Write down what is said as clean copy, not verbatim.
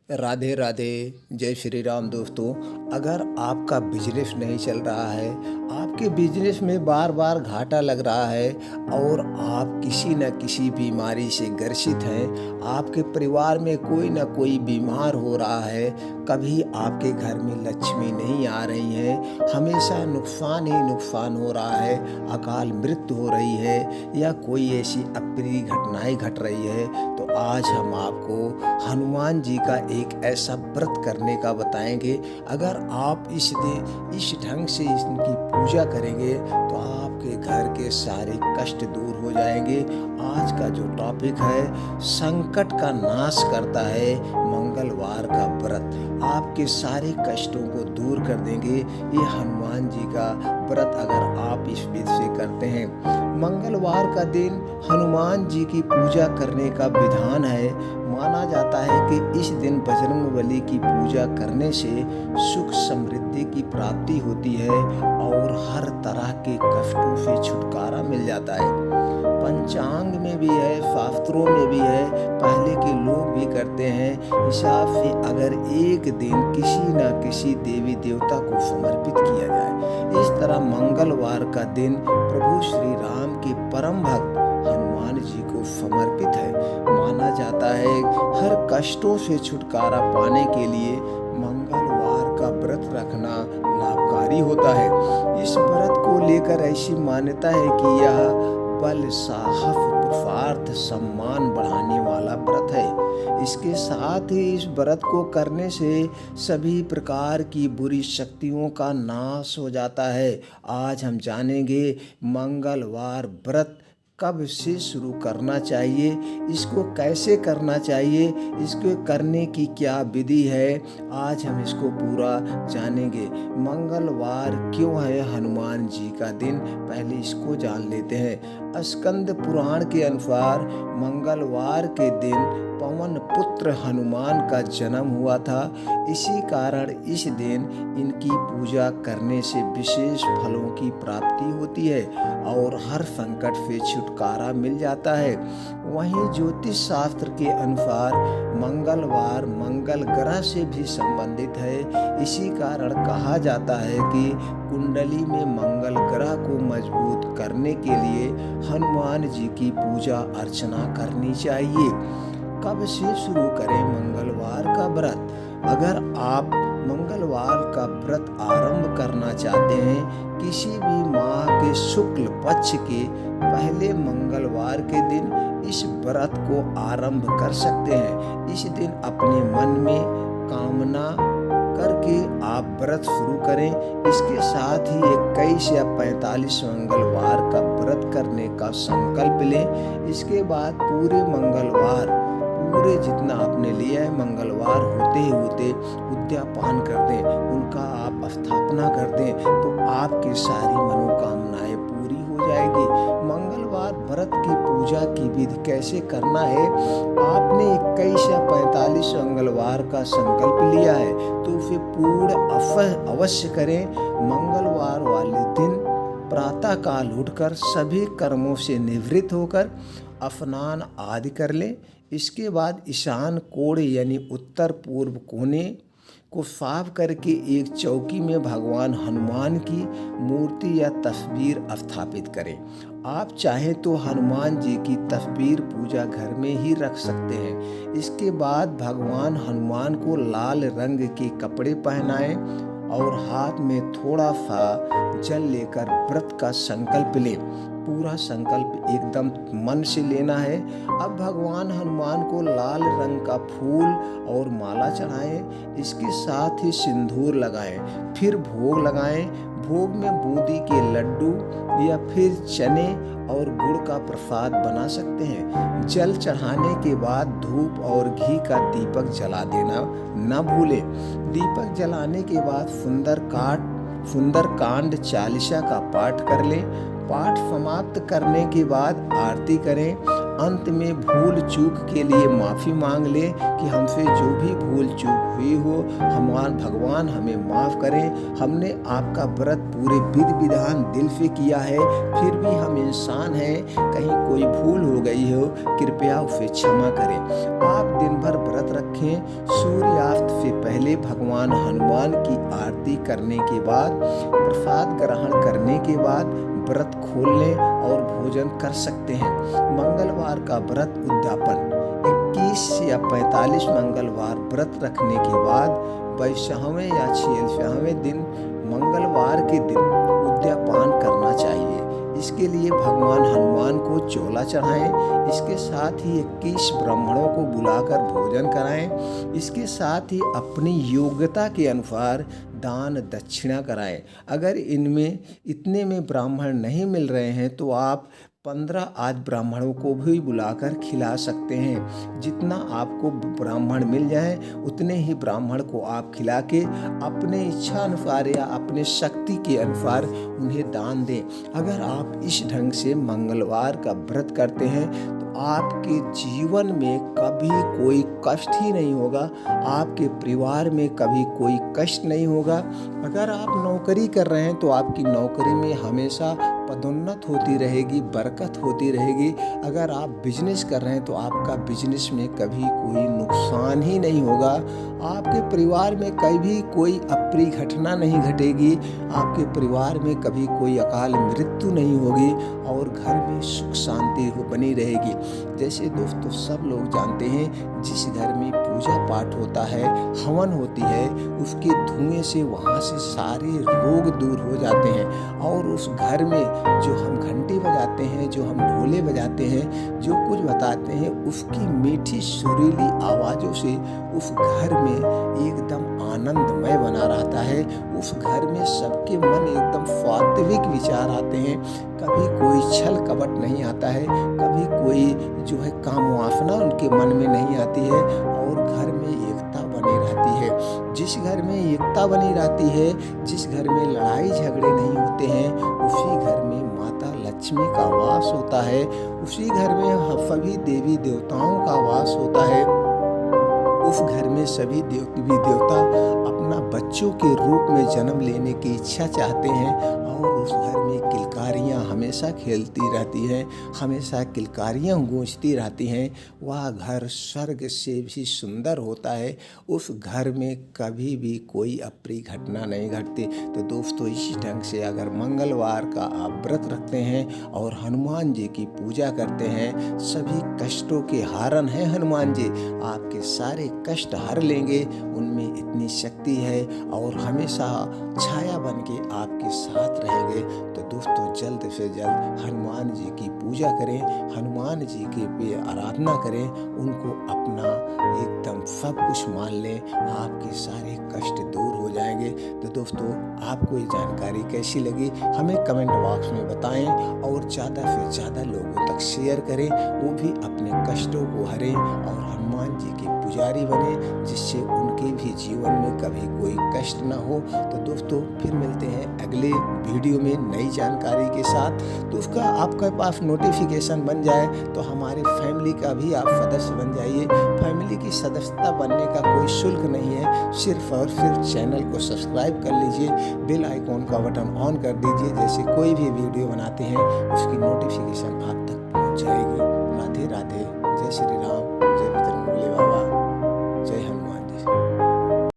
राधे राधे। जय श्री राम। दोस्तों, अगर आपका बिजनेस नहीं चल रहा है, आपके बिजनेस में बार बार घाटा लग रहा है और आप किसी न किसी बीमारी से ग्रसित हैं, आपके परिवार में कोई न कोई बीमार हो रहा है, कभी आपके घर में लक्ष्मी नहीं आ रही है, हमेशा नुकसान ही नुकसान हो रहा है, अकाल मृत्यु हो रही है या कोई ऐसी अप्रिय घटनाएं घट रही है, तो आज हम आपको हनुमान जी का एक ऐसा व्रत करने का बताएंगे। अगर आप इस ढंग से इनकी पूजा करेंगे तो आपके घर के सारे कष्ट दूर हो जाएंगे। आज का जो टॉपिक है, संकट का नाश करता है मंगलवार का व्रत, आपके सारे कष्टों को दूर कर देंगे। ये हनुमान जी का व्रत अगर आप इस विधि से करते हैं, मंगलवार का दिन हनुमान जी की पूजा करने का विधान है। माना जाता है कि इस दिन बजरंगबली की पूजा करने से सुख समृद्धि की प्राप्ति होती है और हर तरह के कष्टों से छुटकारा मिल जाता है। पंचांग में भी है, शास्त्रों में भी है, पहले के लोग भी करते हैं। हिसाब से अगर एक दिन किसी न किसी देवी देवता को समर्पित किया जाए, इस तरह मंगलवार का दिन प्रभु श्री राम के परम भक्त हनुमान जी को समर्पित है। माना जाता है हर कष्टों से छुटकारा पाने के लिए मंगलवार का व्रत रखना लाभकारी होता है। इस व्रत को लेकर ऐसी मान्यता है कि यह बल, साहस, पुरुषार्थ, सम्मान बढ़ाने वाला व्रत है। इसके साथ ही इस व्रत को करने से सभी प्रकार की बुरी शक्तियों का नाश हो जाता है। आज हम जानेंगे मंगलवार व्रत कब से शुरू करना चाहिए, इसको कैसे करना चाहिए, इसको करने की क्या विधि है, आज हम इसको पूरा जानेंगे। मंगलवार क्यों है हनुमान जी का दिन, पहले इसको जान लेते हैं। स्कंद पुराण के अनुसार मंगलवार के दिन पवन पुत्र हनुमान का जन्म हुआ था। इसी कारण इस दिन इनकी पूजा करने से विशेष फलों की प्राप्ति होती है और हर संकट से छुटकारा मिल जाता है। वहीं ज्योतिष शास्त्र के अनुसार मंगलवार मंगल ग्रह से भी संबंधित है। इसी कारण कहा जाता है कि कुंडली में मंगल ग्रह को मजबूत करने के लिए हनुमान जी की पूजा अर्चना करनी चाहिए। कब से शुरू करें मंगलवार का व्रत? अगर आप मंगलवार का व्रत आरंभ करना चाहते हैं, किसी भी माह के शुक्ल पक्ष के पहले मंगलवार के दिन इस व्रत को आरंभ कर सकते हैं। इस दिन अपने मन में कामना करके आप व्रत शुरू करें। इसके साथ ही 21 या 45 मंगलवार का व्रत करने का संकल्प लें। इसके बाद पूरे मंगलवार, पूरे जितना आपने लिया है मंगलवार होते होते उद्यापन कर दें, उनका आप स्थापना कर दें, तो आपकी सारी मनोकामनाएं पूरी हो जाएगी। मंगलवार व्रत की पूजा की विधि कैसे करना है, आपने 21 या 45 मंगलवार का संकल्प लिया है तो उसे पूर्ण अवश्य करें। मंगलवार वाले दिन प्रातः काल उठकर सभी कर्मों से निवृत्त होकर स्नान आदि कर लें। इसके बाद ईशान कोण यानी उत्तर पूर्व कोने को साफ करके एक चौकी में भगवान हनुमान की मूर्ति या तस्वीर स्थापित करें। आप चाहें तो हनुमान जी की तस्वीर पूजा घर में ही रख सकते हैं। इसके बाद भगवान हनुमान को लाल रंग के कपड़े पहनाएं और हाथ में थोड़ा सा जल लेकर व्रत का संकल्प लें। पूरा संकल्प एकदम मन से लेना है। अब भगवान हनुमान को लाल रंग का फूल और माला चढ़ाएं। इसके साथ ही सिंदूर लगाएं, फिर भोग लगाएं। भोग में बूंदी के लड्डू या फिर चने और गुड़ का प्रसाद बना सकते हैं। जल चढ़ाने के बाद धूप और घी का दीपक जला देना न भूलें। दीपक जलाने के बाद सुंदरकांड चालीसा का पाठ कर लें। पाठ समाप्त करने के बाद आरती करें। अंत में भूल चूक के लिए माफ़ी मांग ले कि हमसे जो भी भूल चूक हुई हो हमारे भगवान हमें माफ़ करें। हमने आपका व्रत पूरे विधि विधान दिल से किया है, फिर भी हम इंसान हैं, कहीं कोई भूल हो गई हो, कृपया उसे क्षमा करें। आप दिन भर व्रत रखें। सूर्यास्त से पहले भगवान हनुमान की आरती करने के बाद, प्रसाद ग्रहण करने के बाद व्रत खोल लें और भोजन कर सकते हैं। मंगलवार का व्रत उद्यापन 21 या 45 मंगलवार व्रत रखने के बाद 22वें या 46वें दिन मंगलवार के दिन उद्यापन करना चाहिए। इसके लिए भगवान हनुमान को चोला चढ़ाएं। इसके साथ ही 21 ब्राह्मणों को बुलाकर भोजन कराएं। इसके साथ ही अपनी योग्यता के अनुसार दान दक्षिणा कराएं। अगर इनमें इतने में ब्राह्मण नहीं मिल रहे हैं तो आप 15 आध ब्राह्मणों को भी बुलाकर खिला सकते हैं। जितना आपको ब्राह्मण मिल जाए उतने ही ब्राह्मण को आप खिला के अपने इच्छा अनुसार या अपने शक्ति के अनुसार उन्हें दान दें। अगर आप इस ढंग से मंगलवार का व्रत करते हैं तो आपके जीवन में कभी कोई कष्ट ही नहीं होगा, आपके परिवार में कभी कोई कष्ट नहीं होगा। अगर आप नौकरी कर रहे हैं तो आपकी नौकरी में हमेशा पदोन्नत होती रहेगी, बरकत होती रहेगी। अगर आप बिजनेस कर रहे हैं तो आपका बिजनेस में कभी कोई नुकसान ही नहीं होगा। आपके परिवार में कभी कोई अप्रिय घटना नहीं घटेगी। आपके परिवार में कभी कोई अकाल मृत्यु नहीं होगी और घर में सुख शांति बनी रहेगी। जैसे दोस्तों सब लोग जानते हैं, जिस घर में पूजा पाठ होता है, हवन होती है, उसके धुएं से वहाँ से सारे रोग दूर हो जाते हैं। और उस घर में जो हम घंटी बजाते हैं, जो हम ढोले बजाते हैं, जो कुछ बताते हैं, उसकी मीठी सुरीली आवाज़ों से उस घर में एकदम आनंदमय बना रहता है। उस घर में सबके मन एकदम सात्विक विचार आते हैं। कभी कोई छल कपट नहीं आता है, कभी कोई जो है काम वासना उनके मन में नहीं आती है और घर में एकता बनी रहती है। जिस घर में एकता बनी रहती है, जिस घर में लड़ाई झगड़े नहीं होते हैं, उसी घर में माता लक्ष्मी का वास होता है। उसी घर में सभी देवी देवताओं का वास होता है। उस घर में सभी देवी देवता अपना बच्चों के रूप में जन्म लेने की इच्छा चाहते हैं और उस घर में किलकारियाँ हमेशा खेलती रहती हैं, हमेशा किलकारियाँ गूंजती रहती हैं। वह घर स्वर्ग से भी सुंदर होता है। उस घर में कभी भी कोई अप्रिय घटना नहीं घटती। तो दोस्तों इस ढंग से अगर मंगलवार का आप व्रत रखते हैं और हनुमान जी की पूजा करते हैं, सभी कष्टों के हारन हैं हनुमान जी, आपके सारे कष्ट हर लेंगे। उनमें इतनी शक्ति है और हमेशा छाया बन के आपके साथ रहेंगे। तो दोस्तों जल्द से जल्द हनुमान जी की पूजा करें, हनुमान जी की भी आराधना करें, उनको अपना एकदम सब कुछ मान लें, आपके सारे कष्ट दूर हो जाएंगे। तो दोस्तों आपको ये जानकारी कैसी लगी हमें कमेंट बॉक्स में बताएं और ज़्यादा से ज़्यादा लोगों तक शेयर करें, वो भी अपने कष्टों को हरें और हनुमान जी के पुजारी बने, जिससे उनके भी जीवन में कभी कोई कष्ट ना हो। तो दोस्तों फिर मिलते हैं अगले वीडियो में नई जानकारी के साथ। तो उसका आपके पास नोटिफिकेशन बन जाए तो हमारे फैमिली का भी आप सदस्य बन जाइए। फैमिली की सदस्यता बनने का कोई शुल्क नहीं है, सिर्फ और सिर्फ चैनल को सब्सक्राइब कर लीजिए, बेल आइकॉन का बटन ऑन कर दीजिए। जैसे कोई भी वीडियो बनाते हैं उसकी नोटिफिकेशन आप तक पहुँच जाएगी। राधे राधे, जय श्री राम।